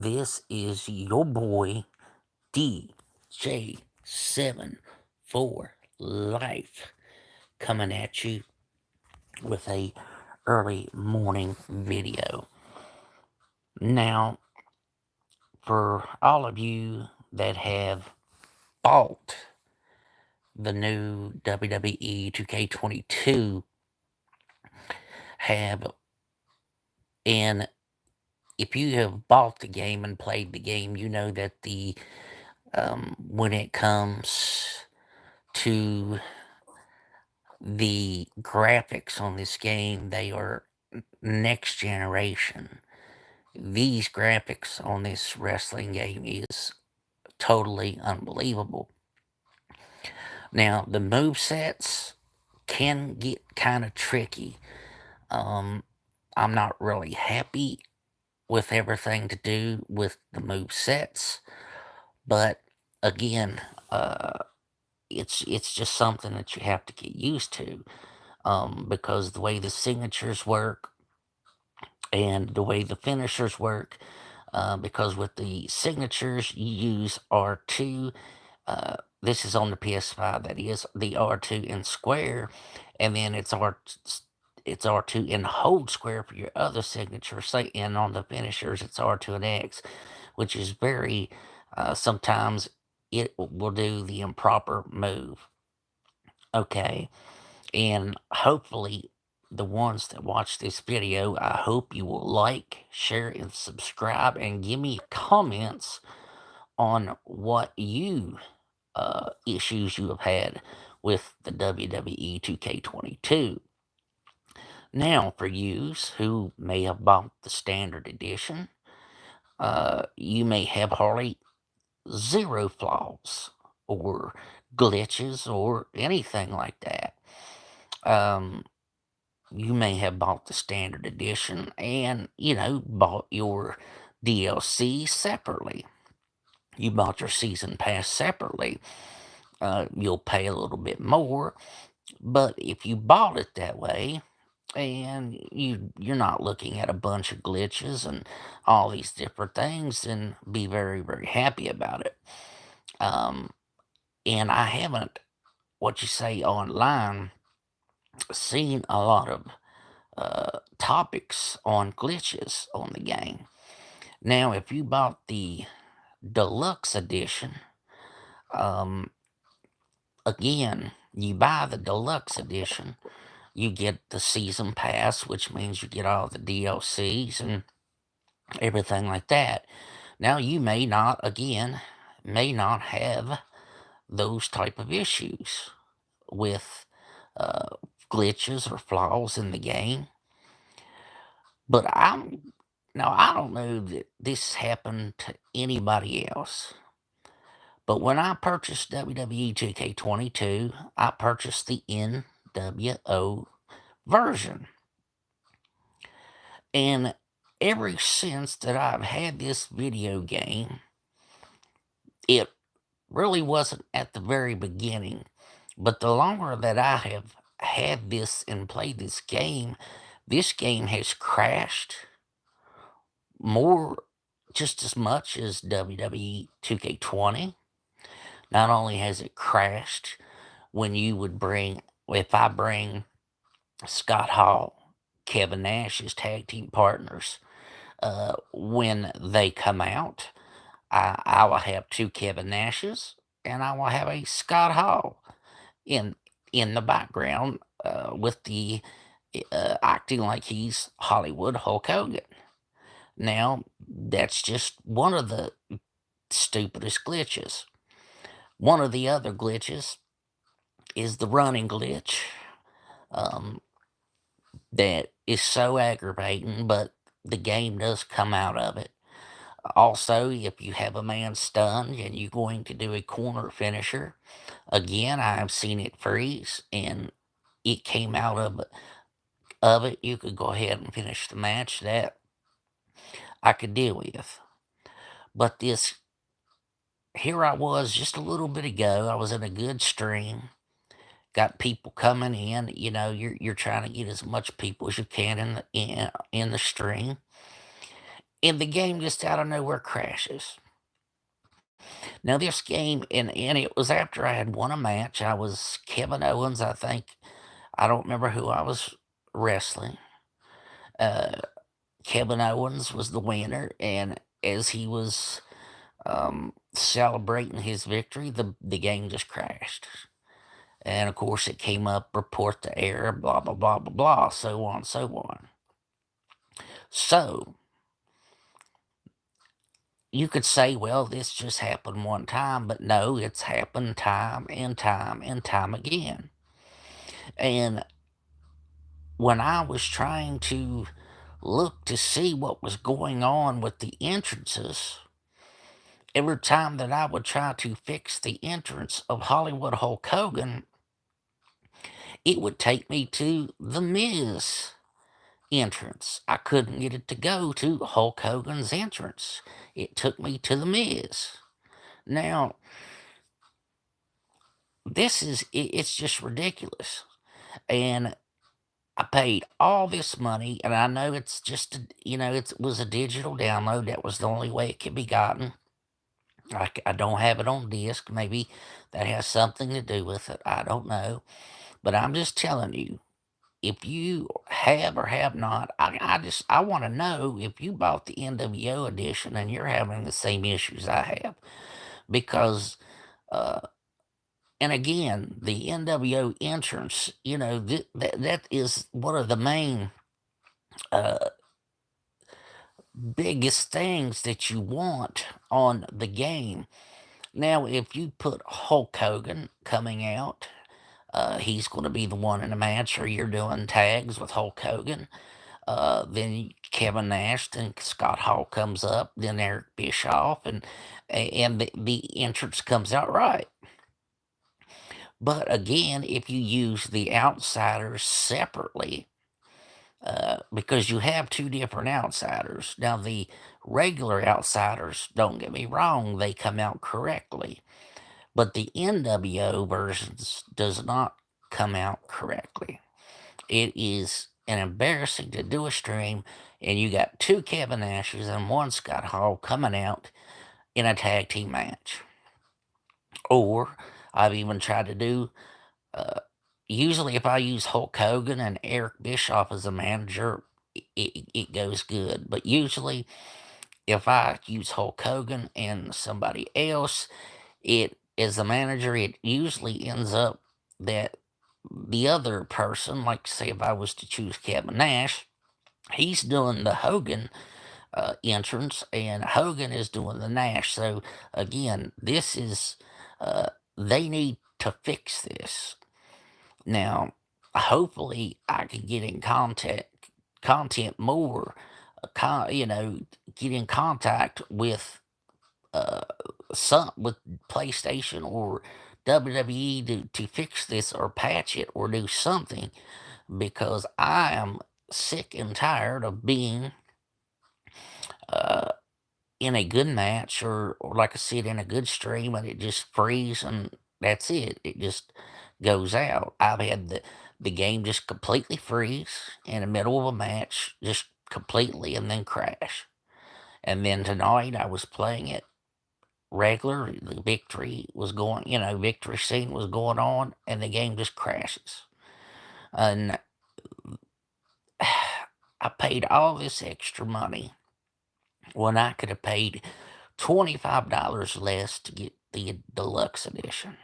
This is your boy DJ74 Life coming at you with a early morning video. Now, for all of you that have bought the new WWE 2K22 have and if you have bought the game and played the game, you know that the when it comes to the graphics on this game, they are next generation. These graphics on this wrestling game is totally unbelievable. Now, the move sets can get kind of tricky. I'm not really happy with everything to do with the move sets, but again, it's just something that you have to get used to, because the way the signatures work and the way the finishers work, because with the signatures you use R2. This is on the PS5. That is the R2 in square, and then it's R2 in hold square for your other signature. Say, and on the finishers it's R2 and X, which is very sometimes it will do the improper move. Okay, and hopefully the ones that watch this video, I hope you will like, share, and subscribe, and give me comments on what issues you have had with the WWE 2K22. Now, for yous who may have bought the standard edition, you may have hardly zero flaws or glitches or anything like that. Um, you may have bought the standard edition and, bought your DLC separately. You bought your season pass separately. You'll pay a little bit more, but if you bought it that way, and you're not looking at a bunch of glitches and all these different things, then be very, very happy about it. Um, and I haven't, what you say, online, seen a lot of topics on glitches on the game. Now, if you bought the deluxe edition, um, again, you buy the deluxe edition, you get the season pass, which means you get all the DLCs and everything like that. Now, you may not have those type of issues with uh, glitches or flaws in the game. But I don't know that this happened to anybody else. But when I purchased WWE 2K22, I purchased the NWO version. And ever since that I've had this video game, it really wasn't at the very beginning. But the longer that I have had this and played this game has crashed more, just as much as WWE 2K20. Not only has it crashed when you would bring, if I bring Scott Hall, Kevin Nash as tag team partners, when they come out, I will have two Kevin Nashes and I will have a Scott Hall in in the background, with the acting like he's Hollywood Hulk Hogan. Now, that's just one of the stupidest glitches. One of the other glitches is the running glitch, um, that is so aggravating, but the game does come out of it. Also, if you have a man stunned and you're going to do a corner finisher, again, I've seen it freeze and it came out of it. You could go ahead and finish the match. That I could deal with. But this, here I was just a little bit ago. I was in a good stream. Got people coming in. You're trying to get as much people as you can in the stream, and the game just out of nowhere crashes. Now this game, and it was after I had won a match. I was Kevin Owens, I think. I don't remember who I was wrestling. Uh, Kevin Owens was the winner, and as he was celebrating his victory, the game just crashed. And of course, it came up, report to error, blah, blah, blah, blah, blah, so on, so on. So, you could say, well, this just happened one time, but no, it's happened time and time and time again. And when I was trying to look to see what was going on with the entrances, every time that I would try to fix the entrance of Hollywood Hulk Hogan, it would take me to The Miz entrance. I couldn't get it to go to Hulk Hogan's entrance. It took me to The Miz. Now, it's just ridiculous. And I paid all this money, and I know it's just, it was a digital download. That was the only way it could be gotten. I don't have it on disc. Maybe that has something to do with it. I don't know. But I'm just telling you, if you have or have not, I want to know if you bought the NWO edition and you're having the same issues I have. Because, and again, the NWO entrance, that is one of the main biggest things that you want on the game. Now, if you put Hulk Hogan coming out, he's going to be the one in the match, or you're doing tags with Hulk Hogan. Then Kevin Nash, then Scott Hall comes up, then Eric Bischoff, and the entrance comes out right. But again, if you use the outsiders separately, because you have two different outsiders. Now, the regular outsiders, don't get me wrong, they come out correctly, but the NWO versions does not come out correctly. It is an embarrassing to do a stream, and you got two Kevin Nashes and one Scott Hall coming out in a tag team match. Or I've even tried to do. Usually, if I use Hulk Hogan and Eric Bischoff as a manager, it goes good. But usually, if I use Hulk Hogan and somebody else, it as the manager, it usually ends up that the other person, like say if I was to choose Kevin Nash, he's doing the Hogan entrance, and Hogan is doing the Nash. So again, this is they need to fix this. Now, hopefully, I can get in content more, get in contact with with PlayStation or WWE to fix this or patch it or do something, because I am sick and tired of being in a good match, or like I said, in a good stream, and it just freezes and that's it. It just goes out. I've had the game just completely freeze in the middle of a match, just completely, and then crash. And then tonight I was playing it regular. The victory scene was going on, and the game just crashes. And I paid all this extra money when I could have paid $25 less to get the deluxe edition.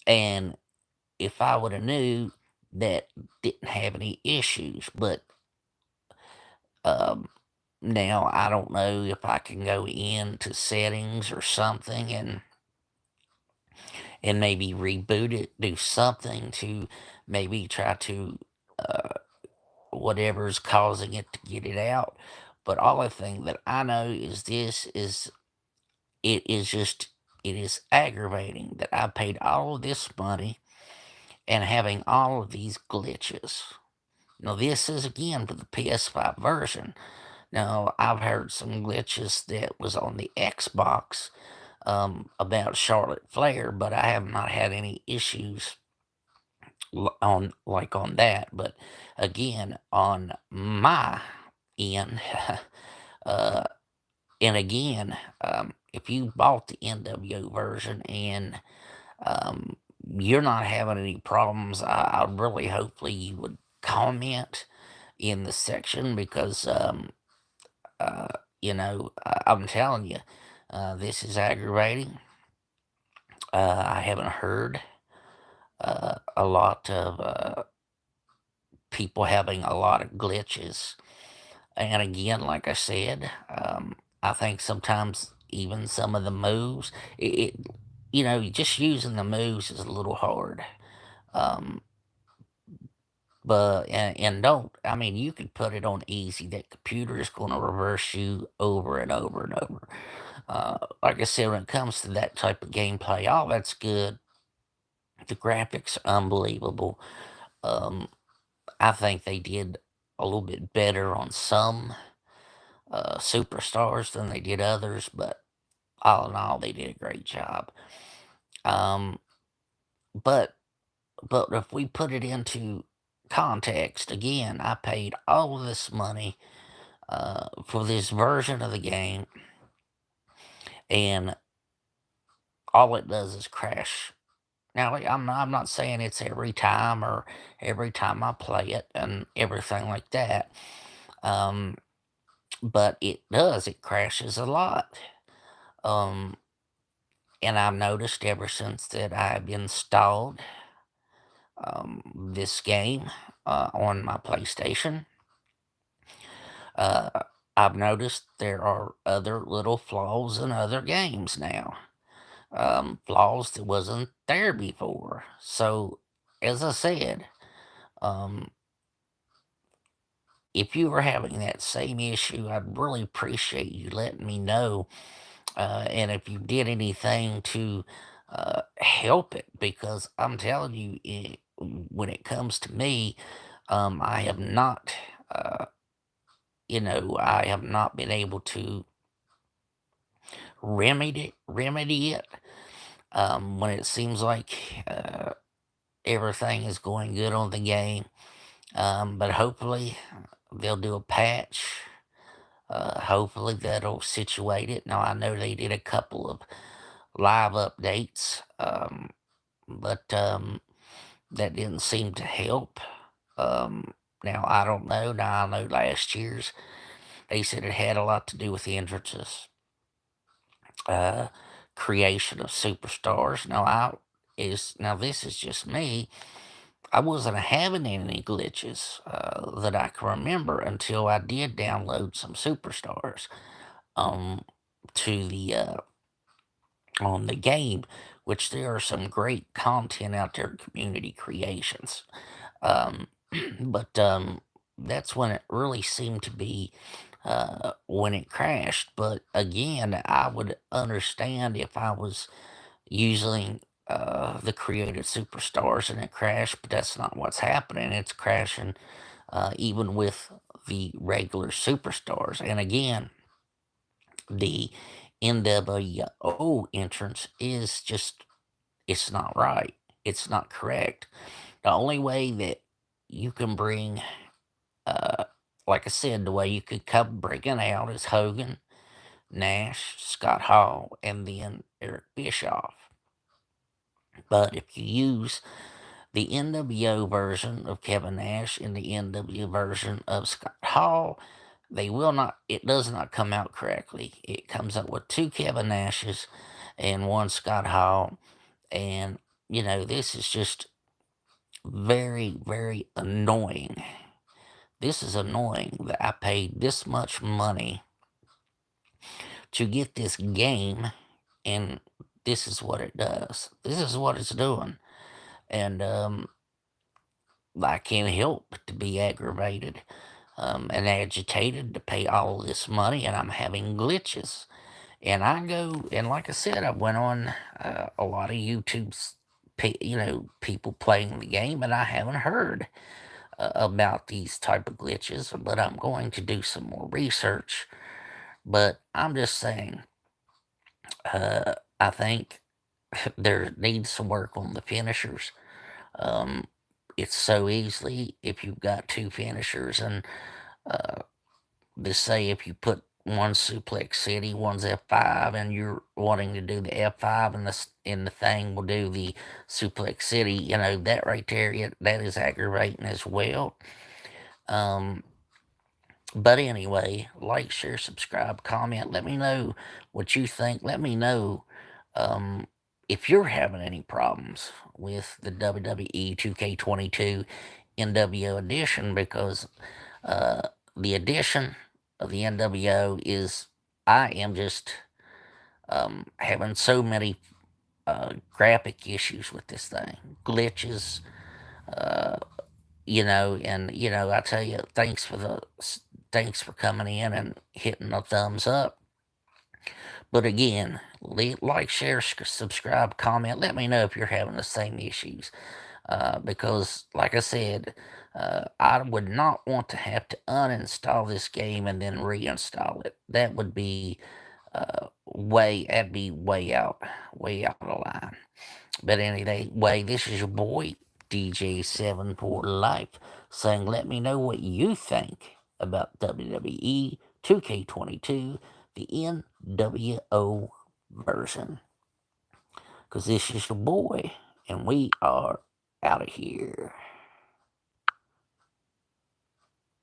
And if I would have knew that didn't have any issues, but um, now I don't know if I can go into settings or something and maybe reboot it, do something to maybe try to whatever's causing it to get it out. But all the thing that I know is it is aggravating that I paid all of this money and having all of these glitches. Now this is again for the PS5 version. Now I've heard some glitches that was on the Xbox about Charlotte Flair, but I have not had any issues on that. But again, on my end, Uh, and again, if you bought the NWO version and um, you're not having any problems, I really hopefully you would comment in the section because uh, I'm telling you, this is aggravating. I haven't heard a lot of people having a lot of glitches. And again, like I said, I think sometimes even some of the moves, just using the moves is a little hard. Um, and don't, I mean, you could put it on easy. That computer is going to reverse you over and over and over. Like I said, when it comes to that type of gameplay, all that's good. The graphics are unbelievable. Um, I think they did a little bit better on some superstars than they did others, but all in all, they did a great job. Um, but if we put it into context, again, I paid all of this money for this version of the game, and all it does is crash. Now, I'm not saying it's every time or every time I play it and everything like that. Um, but it does. It crashes a lot. Um, and I've noticed ever since that I've installed this game on my PlayStation, uh, I've noticed there are other little flaws in other games now. Flaws that wasn't there before. So, as I said, um, if you were having that same issue, I'd really appreciate you letting me know. And if you did anything to help it, because I'm telling you, when it comes to me, I have not, uh, I have not been able to remedy it when it seems like everything is going good on the game. But hopefully they'll do a patch. Hopefully that'll situate it. Now I know they did a couple of live updates, but that didn't seem to help. Now I don't know. Now I know last year's they said it had a lot to do with the entrances, uh, creation of superstars. Now this is just me. I wasn't having any glitches that I can remember until I did download some superstars um, to the on the game, which there are some great content out there, community creations. Um, but that's when it really seemed to be when it crashed. But again, I would understand if I was using the created superstars and it crashed, but that's not what's happening. It's crashing even with the regular superstars. And again, the NWO entrance is just, it's not right. It's not correct. The only way that you can bring, uh, like I said, the way you could come bring it out is Hogan, Nash, Scott Hall, and then Eric Bischoff. But if you use the NWO version of Kevin Nash and the NWO version of Scott Hall, it does not come out correctly. It comes up with two Kevin Nashes and one Scott Hall. And, this is just very, very annoying. This is annoying that I paid this much money to get this game, and this is what it does. This is what it's doing. And I can't help but to be aggravated and agitated to pay all this money, and I'm having glitches. And I go, and like I said, I went on a lot of YouTube's, people playing the game, and I haven't heard about these type of glitches. But I'm going to do some more research. But I'm just saying, I think there needs some work on the finishers. Um, it's so easily if you've got two finishers, and just say if you put one's Suplex City, one's F5, and you're wanting to do the F5, and the thing will do the Suplex City. You know, that right there, that is aggravating as well. But anyway, like, share, subscribe, comment. Let me know what you think. Let me know if you're having any problems with the WWE 2K22 NWO edition, because the edition of the NWO is, I am just having so many graphic issues with this thing, glitches, and I tell you, thanks for coming in and hitting the thumbs up. But again, like, share, subscribe, comment. Let me know if you're having the same issues. Because, like I said, I would not want to have to uninstall this game and then reinstall it. That would be that'd be way out of line. But anyway, this is your boy DJ7 for Life saying, let me know what you think about WWE 2K22, the NWO version. Because this is your boy, and we are out of here.